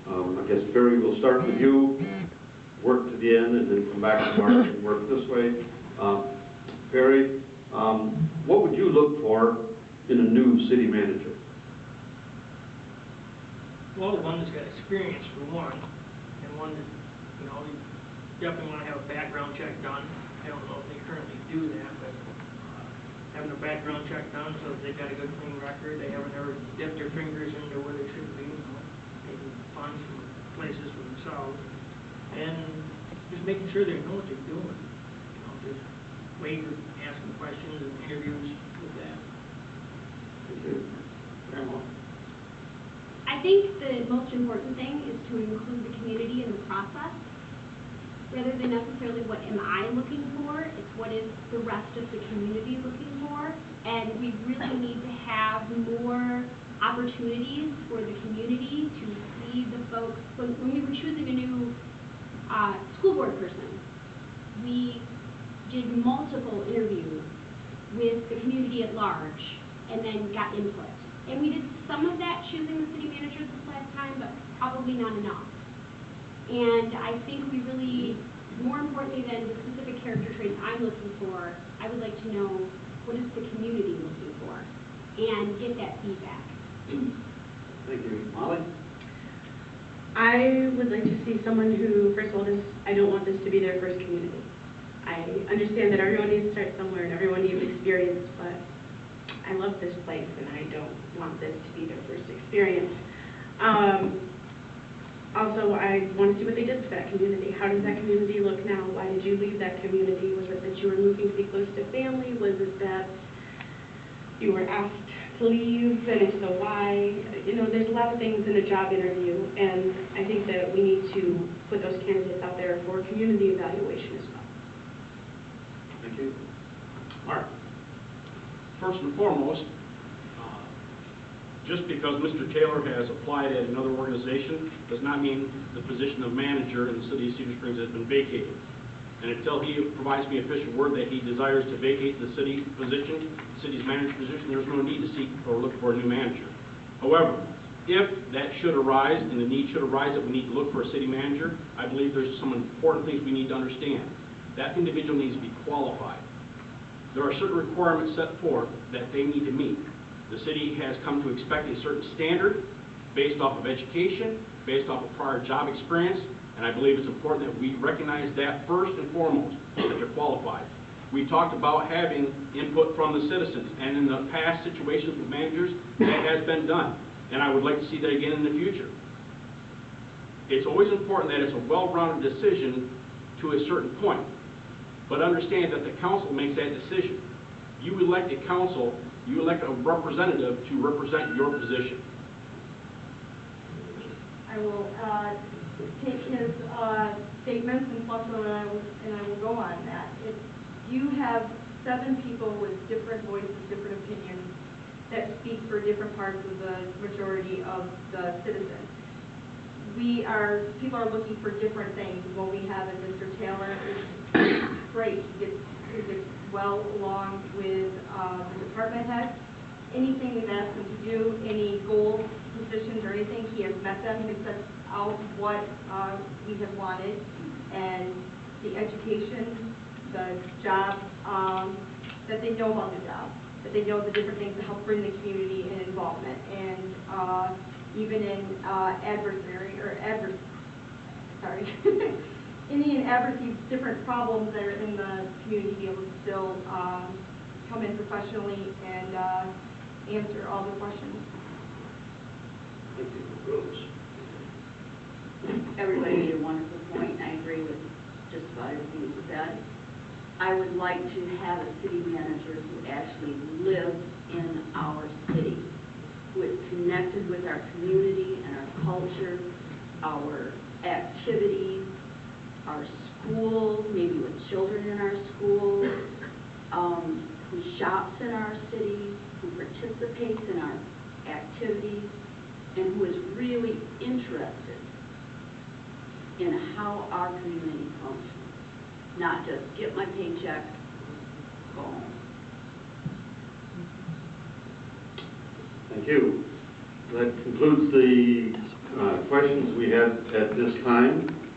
I guess, Barry, we'll start with you, work to the end, and then come back to Mark and work this way. Barry, what would you look for in a new city manager? Well, one that's got experience for one, and one that, you know, you definitely want to have a background check done. I don't know if they currently do that, but having a background check done so that they've got a good clean record, they haven't ever dipped their fingers into where they should be, you know, taking funds from places for themselves, and just making sure they know what they're doing. You know, just wait for asking questions and interviews with that. Thank you. Grandma? I think the most important thing is to include the community in the process. Rather than necessarily what am I looking for, it's what is the rest of the community looking for. And we really need to have more opportunities for the community to see the folks. When we were choosing a new school board person, we did multiple interviews with the community at large and then got input. And we did some of that choosing the city manager this last time, but probably not enough. And I think we really, more importantly than the specific character traits I'm looking for, I would like to know what is the community looking for and get that feedback. Thank you. Molly? I would like to see someone who, first of all, I don't want this to be their first community. I understand that everyone needs to start somewhere and everyone needs experience, but I love this place and I don't want this to be their first experience. Also, I want to see what they did for that community. How does that community look now? Why did you leave that community? Was it that you were moving to be close to family? Was it that you were asked to leave? And if so, why? You know, there's a lot of things in a job interview, and I think that we need to put those candidates out there for community evaluation as well. Thank you. Mark? First and foremost, just because Mr. Taylor has applied at another organization does not mean the position of manager in the city of Cedar Springs has been vacated. And until he provides me official word that he desires to vacate the city position, the city's manager position, there's no need to seek or look for a new manager. However, if that should arise and the need should arise that we need to look for a city manager, I believe there's some important things we need to understand. That individual needs to be qualified. There are certain requirements set forth that they need to meet. The city has come to expect a certain standard based off of education, based off of prior job experience, and I believe it's important that we recognize that first and foremost, that they're qualified. We talked about having input from the citizens, and in the past situations with managers, that has been done, and I would like to see that again in the future. It's always important that it's a well-rounded decision to a certain point, but understand that the council makes that decision. You elect a council, you elect a representative to represent your position. I will take his statements and flush them, and I will go on that. If you have 7 people with different voices, different opinions, that speak for different parts of the majority of the citizens, people are looking for different things. What we have is Mr. Taylor is great. He gets well along with the department heads. Anything we've asked him to do, any goals, positions, or anything, he has met them. He sets out what we have wanted, and the education, the job, that they know about the job, that they know the different things to help bring the community in involvement, and even in any and adversity, different problems that are in the community, be able to still come in professionally and answer all the questions. Thank you. Rose? Everybody made a wonderful point, and I agree with just about everything you said. I would like to have a city manager who actually lives in our city, who is connected with our community and our culture, our activities, our schools, maybe with children in our schools, who shops in our city, who participates in our activities, and who is really interested in how our community functions. Not just get my paycheck, go home. Thank you. That concludes the questions we have at this time.